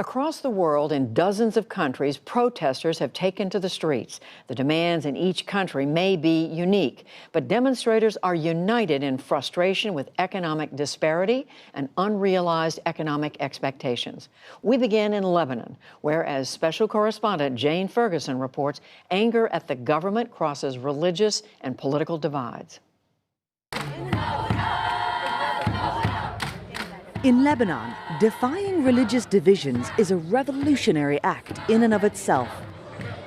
Across the world, in dozens of countries, protesters have taken to the streets. The demands in each country may be unique, but demonstrators are united in frustration with economic disparity and unrealized economic expectations. We begin in Lebanon, where, as special correspondent Jane Ferguson reports, anger at the government crosses religious and political divides. In Lebanon, defying religious divisions is a revolutionary act in and of itself.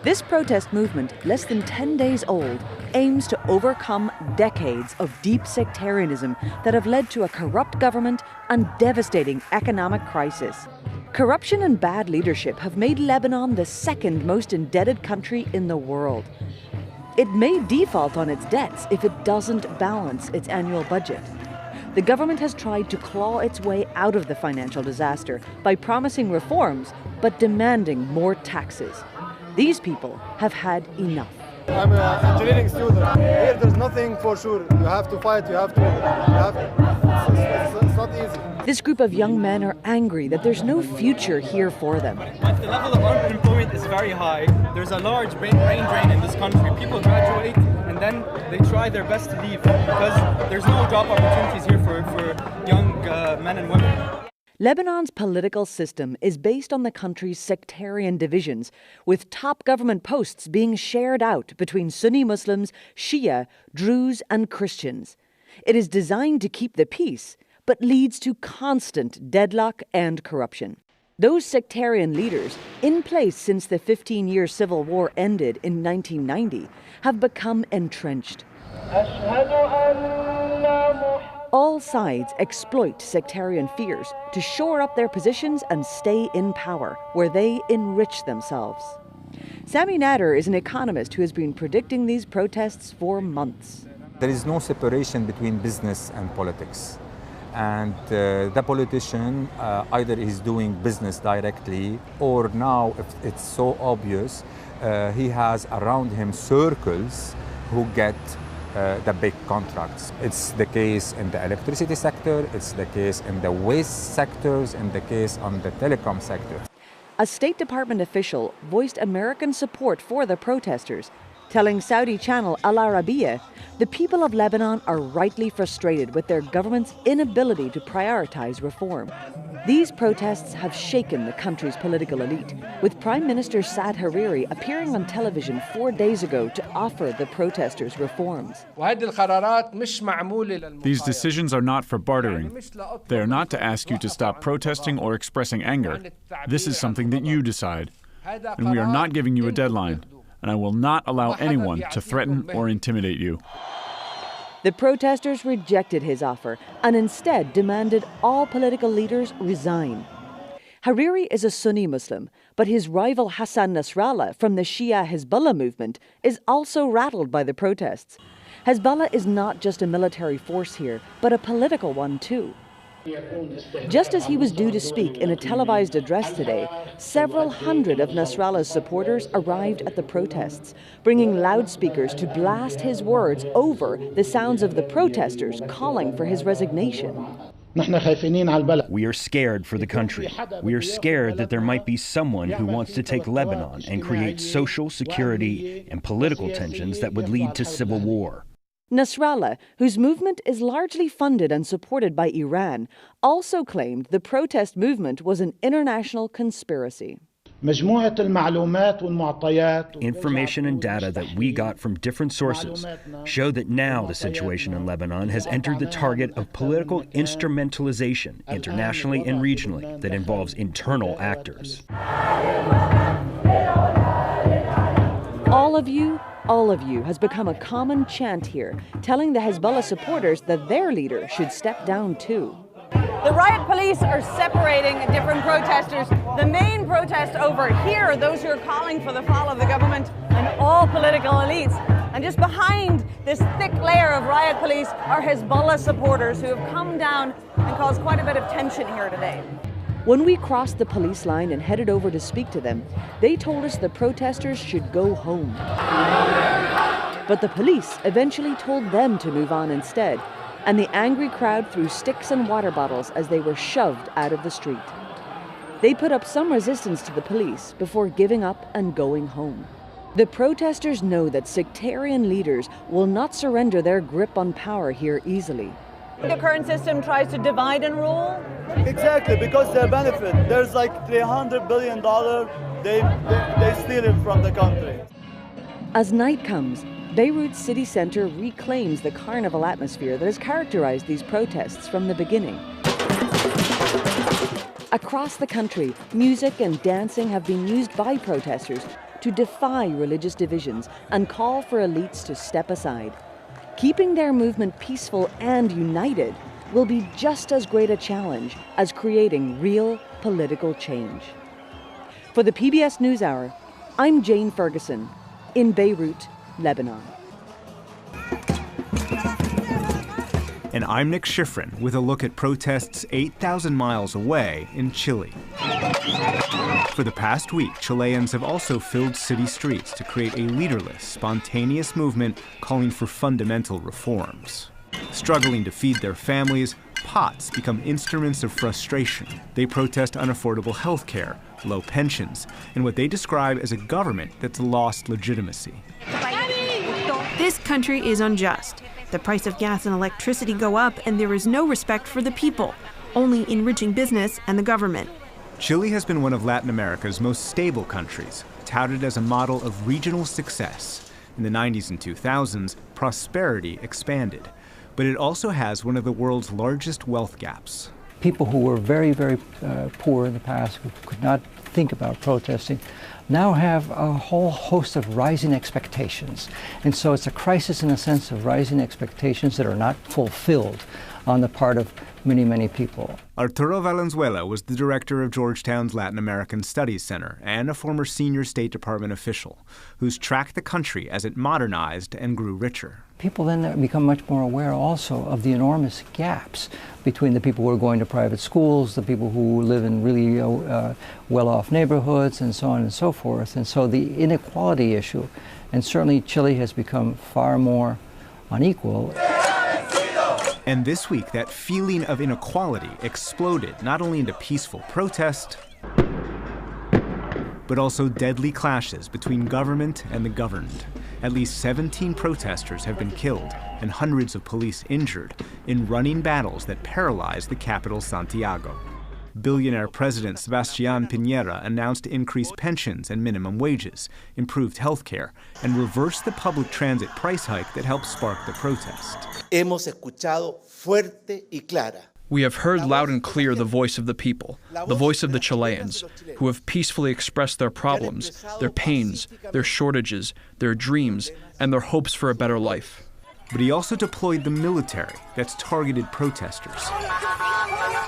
This protest movement, less than 10 days old, aims to overcome decades of deep sectarianism that have led to a corrupt government and devastating economic crisis. Corruption and bad leadership have made Lebanon the second most indebted country in the world. It may default on its debts if it doesn't balance its annual budget. The government has tried to claw its way out of the financial disaster by promising reforms, but demanding more taxes. These people have had enough. I'm an engineering student. Here there's nothing for sure. You have to fight, it's not easy. This group of young men are angry that there's no future here for them. But the level of unemployment is very high. There's a large brain drain in this country. People graduate and then they try their best to leave because there's no job opportunities here for young men and women. Lebanon's political system is based on the country's sectarian divisions, with top government posts being shared out between Sunni Muslims, Shia, Druze, and Christians. It is designed to keep the peace, but leads to constant deadlock and corruption. Those sectarian leaders, in place since the 15-year civil war ended in 1990, have become entrenched. All sides exploit sectarian fears to shore up their positions and stay in power, where they enrich themselves. Sami Nader is an economist who has been predicting these protests for months. There is no separation between business and politics. And the politician either is doing business directly, or now, if it's so obvious, he has around him circles who get the big contracts. It's the case in the electricity sector, it's the case in the waste sectors, and the case on the telecom sector. A State Department official voiced American support for the protesters, telling Saudi channel Al Arabiya, the people of Lebanon are rightly frustrated with their government's inability to prioritize reform. These protests have shaken the country's political elite, with Prime Minister Saad Hariri appearing on television 4 days ago to offer the protesters reforms. These decisions are not for bartering. They are not to ask you to stop protesting or expressing anger. This is something that you decide. And we are not giving you a deadline. And I will not allow anyone to threaten or intimidate you. The protesters rejected his offer and instead demanded all political leaders resign. Hariri is a Sunni Muslim, but his rival Hassan Nasrallah from the Shia Hezbollah movement is also rattled by the protests. Hezbollah is not just a military force here, but a political one too. Just as he was due to speak in a televised address today, several hundred of Nasrallah's supporters arrived at the protests, bringing loudspeakers to blast his words over the sounds of the protesters calling for his resignation. We are scared for the country. We are scared that there might be someone who wants to take Lebanon and create social, security, and political tensions that would lead to civil war. Nasrallah, whose movement is largely funded and supported by Iran, also claimed the protest movement was an international conspiracy. Information and data that we got from different sources show that now the situation in Lebanon has entered the target of political instrumentalization internationally and regionally that involves internal actors. All of you has become a common chant here, telling the Hezbollah supporters that their leader should step down too. The riot police are separating different protesters. The main protest over here are those who are calling for the fall of the government and all political elites. And just behind this thick layer of riot police are Hezbollah supporters who have come down and caused quite a bit of tension here today. When we crossed the police line and headed over to speak to them, they told us the protesters should go home. But the police eventually told them to move on instead, and the angry crowd threw sticks and water bottles as they were shoved out of the street. They put up some resistance to the police before giving up and going home. The protesters know that sectarian leaders will not surrender their grip on power here easily. The current system tries to divide and rule? Exactly, because they benefit. There's like $300 billion, they steal it from the country. As night comes, Beirut's city center reclaims the carnival atmosphere that has characterized these protests from the beginning. Across the country, music and dancing have been used by protesters to defy religious divisions and call for elites to step aside. Keeping their movement peaceful and united will be just as great a challenge as creating real political change. For the PBS NewsHour, I'm Jane Ferguson in Beirut, Lebanon. And I'm Nick Schifrin with a look at protests 8,000 miles away in Chile. For the past week, Chileans have also filled city streets to create a leaderless, spontaneous movement calling for fundamental reforms. Struggling to feed their families, pots become instruments of frustration. They protest unaffordable health care, low pensions, and what they describe as a government that's lost legitimacy. This country is unjust. The price of gas and electricity go up, and there is no respect for the people, only enriching business and the government. Chile has been one of Latin America's most stable countries, touted as a model of regional success. In the 90s and 2000s, prosperity expanded. But it also has one of the world's largest wealth gaps. People who were very, very poor in the past, who could not think about protesting, now have a whole host of rising expectations. And so it's a crisis in a sense of rising expectations that are not fulfilled on the part of many, many people. Arturo Valenzuela was the director of Georgetown's Latin American Studies Center and a former senior State Department official who's tracked the country as it modernized and grew richer. People then become much more aware also of the enormous gaps between the people who are going to private schools, the people who live in really well-off neighborhoods, and so on and so forth. And so the inequality issue, and certainly Chile has become far more unequal. And this week, that feeling of inequality exploded not only into peaceful protest, but also deadly clashes between government and the governed. At least 17 protesters have been killed and hundreds of police injured in running battles that paralyzed the capital, Santiago. Billionaire President Sebastián Piñera announced increased pensions and minimum wages, improved health care, and reversed the public transit price hike that helped spark the protest. Hemos escuchado fuerte y clara. We have heard loud and clear the voice of the people, the voice of the Chileans, who have peacefully expressed their problems, their pains, their shortages, their dreams, and their hopes for a better life. But he also deployed the military that's targeted protesters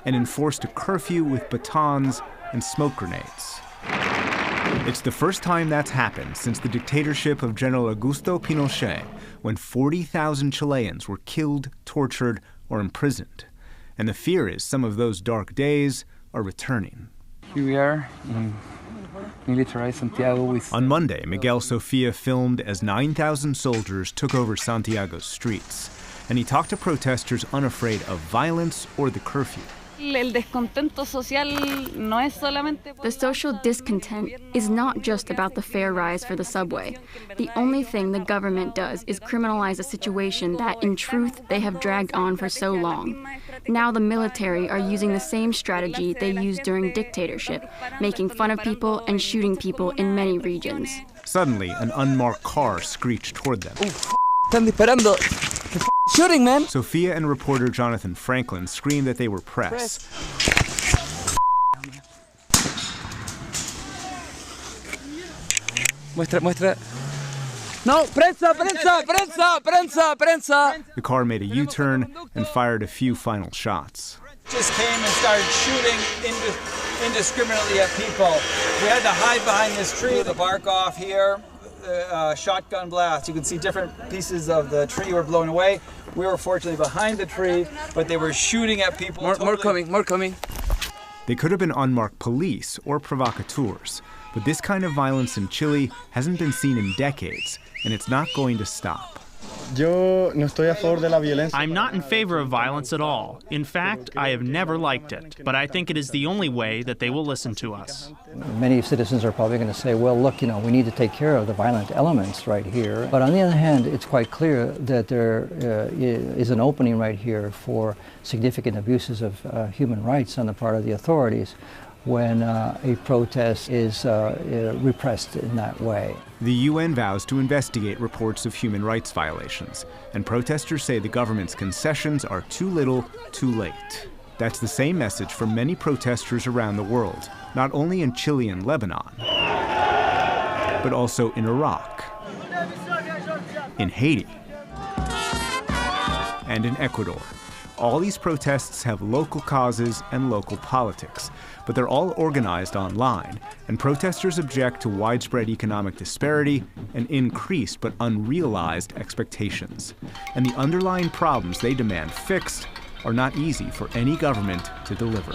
and enforced a curfew with batons and smoke grenades. It's the first time that's happened since the dictatorship of General Augusto Pinochet, when 40,000 Chileans were killed, tortured, or imprisoned. And the fear is some of those dark days are returning. Here we are in militarized Santiago. On Monday, Miguel Sofia filmed as 9,000 soldiers took over Santiago's streets. And he talked to protesters unafraid of violence or the curfew. The social discontent is not just about the fare rise for the subway. The only thing the government does is criminalize a situation that, in truth, they have dragged on for so long. Now the military are using the same strategy they used during dictatorship, making fun of people and shooting people in many regions. Suddenly, an unmarked car screeched toward them. Están disparando. Shooting, man! Sophia and reporter Jonathan Franklin screamed that they were press. Muestra. No, prensa, prensa, prensa, prensa, prensa! The car made a U-turn and fired a few final shots. Just came and started shooting indiscriminately at people. We had to hide behind this tree. The bark off here. Shotgun blast. You can see different pieces of the tree were blown away. We were fortunately behind the tree, but they were shooting at people. More coming. They could have been unmarked police or provocateurs, but this kind of violence in Chile hasn't been seen in decades, and it's not going to stop. I'm not in favor of violence at all. In fact, I have never liked it. But I think it is the only way that they will listen to us. Many citizens are probably going to say, well, look, we need to take care of the violent elements right here. But on the other hand, it's quite clear that there is an opening right here for significant abuses of human rights on the part of the authorities when a protest is repressed in that way. The UN vows to investigate reports of human rights violations, and protesters say the government's concessions are too little, too late. That's the same message from many protesters around the world, not only in Chile and Lebanon, but also in Iraq, in Haiti, and in Ecuador. All these protests have local causes and local politics, but they're all organized online, and protesters object to widespread economic disparity and increased but unrealized expectations. And the underlying problems they demand fixed are not easy for any government to deliver.